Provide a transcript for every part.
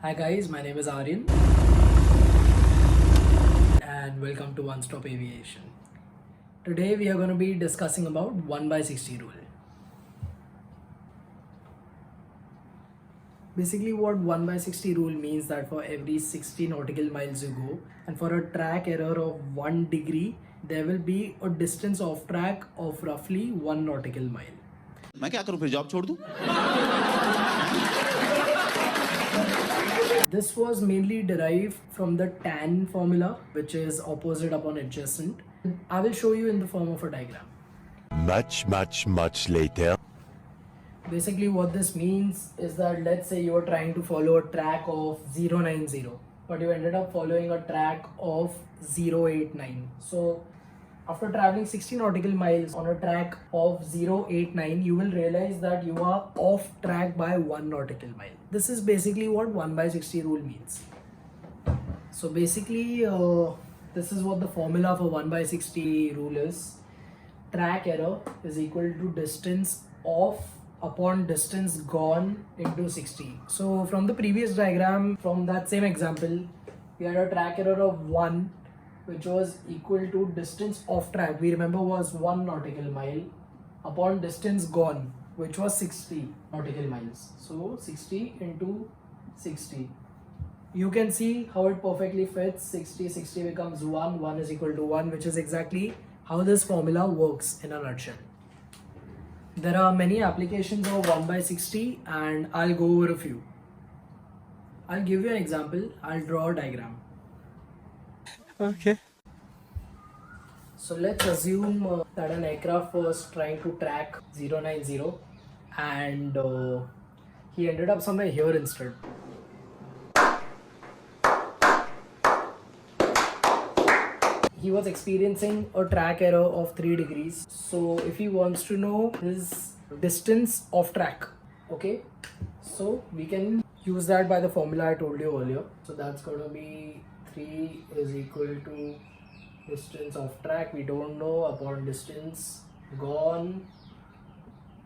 Hi guys, my name is Aryan and welcome to One Stop Aviation. Today we are going to be discussing about 1 by 60 rule. Basically what 1 by 60 rule means that for every 60 nautical miles you go and for a track error of 1 degree there will be a distance off track of roughly 1 nautical mile. मैं क्या करूं फिर job छोड़ दूं? This was mainly derived from the tan formula, which is opposite upon adjacent. I will show you in the form of a diagram. Much later. Basically what this means is that let's say you are trying to follow a track of 090 but you ended up following a track of 089. So after traveling 60 nautical miles on a track of 089 you will realize that you are off track by 1 nautical mile. This is basically what 1 by 60 rule means. So basically this is what the formula for 1 by 60 rule is. Track error is equal to distance off upon distance gone into 60. So from the previous diagram, from that same example, we had a track error of 1 which was equal to distance off track, we remember was 1 nautical mile, upon distance gone which was 60 nautical miles. So 60 into 60. You can see how it perfectly fits. 60 becomes 1 is equal to 1, which is exactly how this formula works in a nutshell. There are many applications of 1 by 60 and I'll go over a few. I'll give you an example. I'll draw a diagram. Okay. So let's assume that an aircraft was trying to track 090 and he ended up somewhere here instead. He was experiencing a track error of 3 degrees. So if he wants to know his distance off track, okay, so we can use that by the formula I told you earlier. So that's going to be 3 is equal to distance off track, we don't know, upon distance gone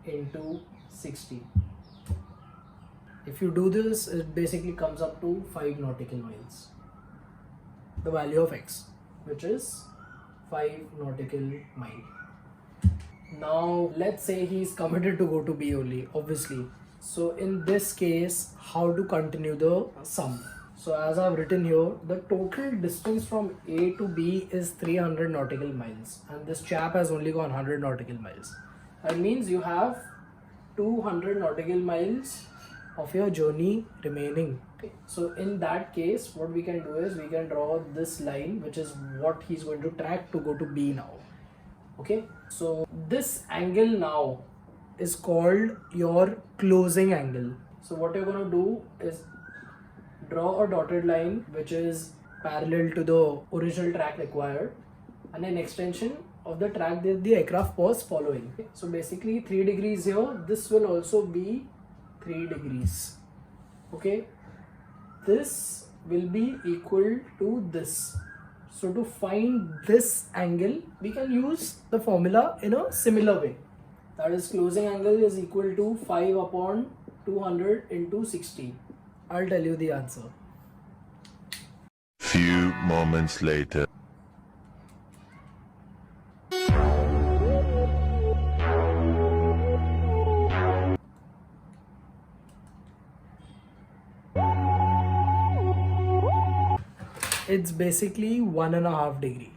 into 60. If you do this, it basically comes up to 5 nautical miles. The value of x, which is 5 nautical mile. Now let's say he's committed to go to B only, obviously. So in this case, how to continue the sum? So as I've written here, the total distance from A to B is 300 nautical miles and this chap has only gone 100 nautical miles. That means you have 200 nautical miles of your journey remaining. Okay. So in that case, what we can do is we can draw this line, which is what he's going to track to go to B now. Okay, so this angle now is called your closing angle. So what you're going to do is draw a dotted line which is parallel to the original track required and an extension of the track that the aircraft was following. Okay. So basically 3 degrees here, this will also be 3 degrees. Okay, this will be equal to this. So to find this angle, we can use the formula in a similar way. That is, closing angle is equal to 5 upon 200 into 60. I'll tell you the answer. Few moments later. It's basically 1.5 degree.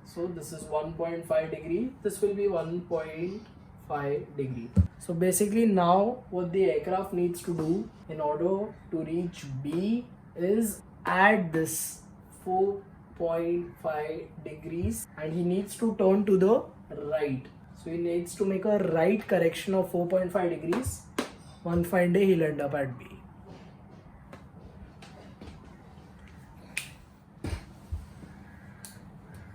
So this is 1.5 degree. This will be 1.5 degree. So basically now what the aircraft needs to do in order to reach B is add this 4.5 degrees and he needs to turn to the right. So he needs to make a right correction of 4.5 degrees. One fine day he'll end up at B.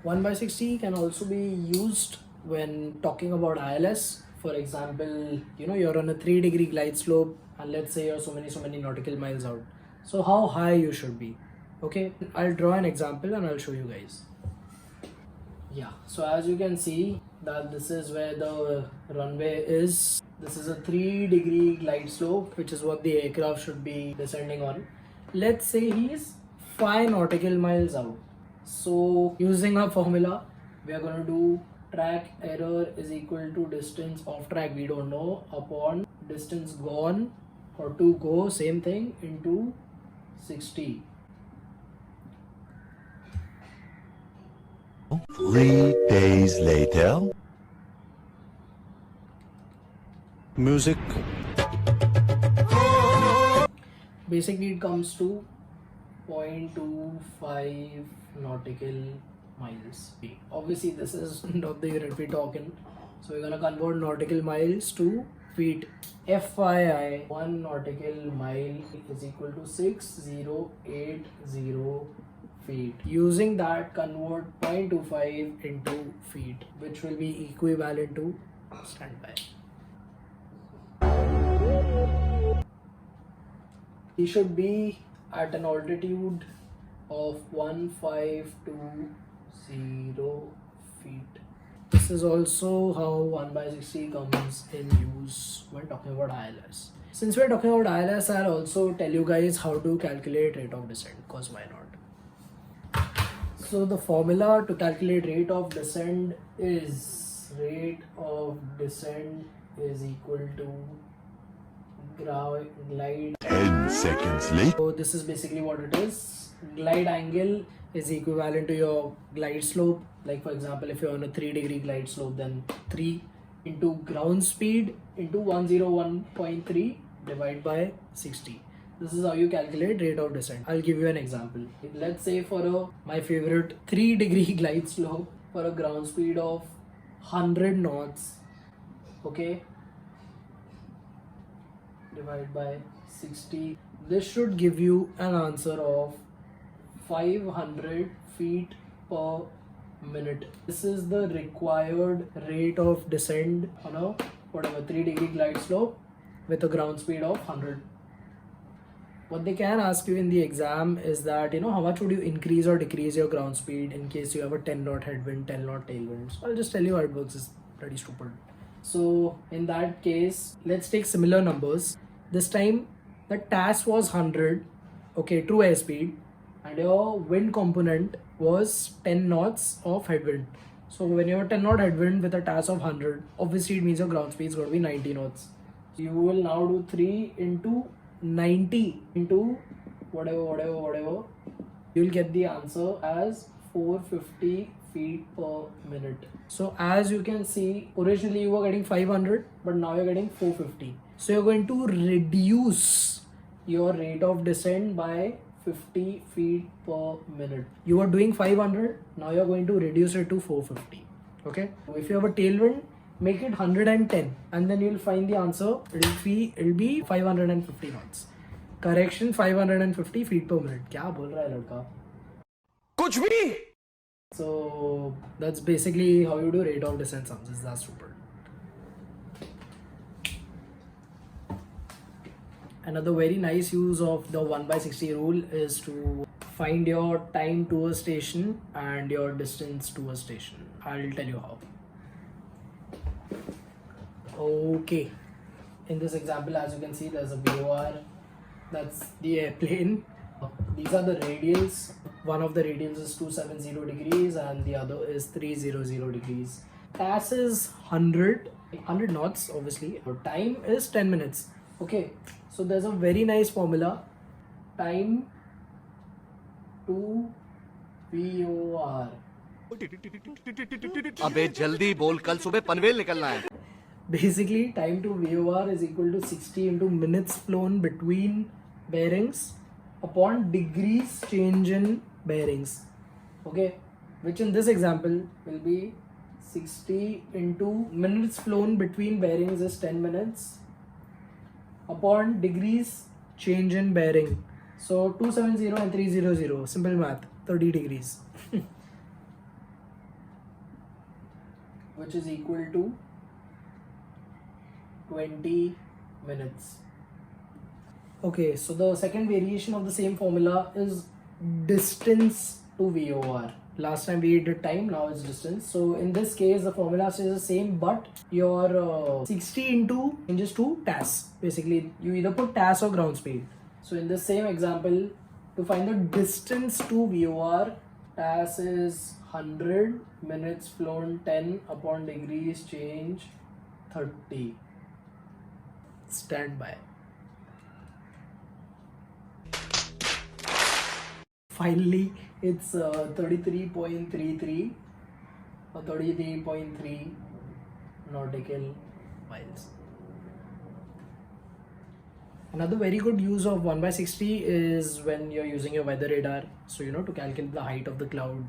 1 by 60 can also be used when talking about ILS. For example, you're on a 3 degree glide slope and let's say you're so many nautical miles out. So how high you should be. Okay, I'll draw an example and I'll show you guys. Yeah, so as you can see, that this is where the runway is. This is a 3-degree glide slope, which is what the aircraft should be descending on. Let's say he's 5 nautical miles out. So using our formula, we are going to do track error is equal to distance off track, we don't know, upon distance gone or to go, same thing, into 60. 3 days later. Music. Basically it comes to 0.25 nautical miles. Obviously this is not the unit we talk in, so we're gonna convert nautical miles to feet. FYI, 1 nautical mile is equal to 6080 feet. Using that, convert 0.25 into feet, which will be equivalent to standby. He should be at an altitude of 1520 feet. This is also how 1/60 comes in use when talking about ILS. Since we're talking about ILS, I'll also tell you guys how to calculate rate of descent, because why not? So the formula to calculate rate of descent is rate of descent is equal to glide. 10 seconds later. So this is basically what it is. Glide angle is equivalent to your glide slope. Like for example, if you're on a 3-degree glide slope, then 3 into ground speed into 101.3 divided by 60. This is how you calculate rate of descent. I'll give you an example. Let's say for my favorite 3-degree glide slope for a ground speed of 100 knots, okay, divided by 60. This should give you an answer of 500 feet per minute. This is the required rate of descent on a 3-degree glide slope with a ground speed of 100. What they can ask you in the exam is that, how much would you increase or decrease your ground speed in case you have a 10 knot headwind, 10 knot tailwind. So I'll just tell you how it works. It's pretty stupid. So in that case, let's take similar numbers. This time the TAS was 100, okay, true airspeed, and your wind component was 10 knots of headwind. So when you have a 10 knot headwind with a TAS of 100, obviously it means your ground speed is going to be 90 knots. So you will now do 3 into 90 into whatever. You'll get the answer as 450 feet per minute. So as you can see, originally you were getting 500, but now you're getting 450. So you're going to reduce your rate of descent by 50 feet per minute. You were doing 500, now you're going to reduce it to 450. Okay. If you have a tailwind, make it 110, and then you'll find the answer. It'll be 550 knots. Correction, 550 feet per minute. क्या बोल रहा है लड़का? कुछ भी. So that's basically how you do rate of descent sums. Is that stupid? Another very nice use of the 1/60 rule is to find your time to a station and your distance to a station. I'll tell you how. Okay, in this example, as you can see, there's a VOR. That's the airplane. These are the radials. One of the radials is 270 degrees and the other is 300 degrees. TAS is 100 knots, obviously. Our time is 10 minutes. Okay, so there's a very nice formula. Time to VOR. अबे जल्दी बोल, कल सुबह पनवेल निकलना है. Basically, time to VOR is equal to 60 into minutes flown between bearings upon degrees change in bearings. Okay, which in this example will be 60 into minutes flown between bearings is 10 minutes upon degrees change in bearing. So 270 and 300, simple math, 30 degrees. Which is equal to 20 minutes. Okay, so the second variation of the same formula is distance to VOR. Last time we did time, now it's distance. So in this case, the formula stays the same, but your 60 into changes to TAS. Basically, you either put TAS or ground speed. So in this same example, to find the distance to VOR, TAS is 100, minutes flown 10 upon degrees change 30. Stand by. Finally, it's 33.33 or 33.3 nautical miles. Another very good use of 1/60 is when you're using your weather radar, so to calculate the height of the cloud.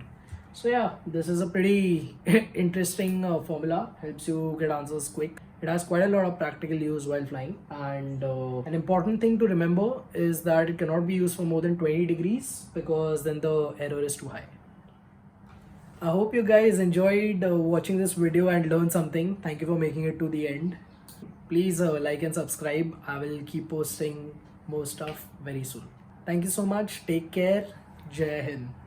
So yeah, this is a pretty interesting formula, helps you get answers quick. It has quite a lot of practical use while flying, and an important thing to remember is that it cannot be used for more than 20 degrees because then the error is too high. I hope you guys enjoyed watching this video and learned something. Thank you for making it to the end. Please like and subscribe. I will keep posting more stuff very soon. Thank you so much. Take care. Jai Hind.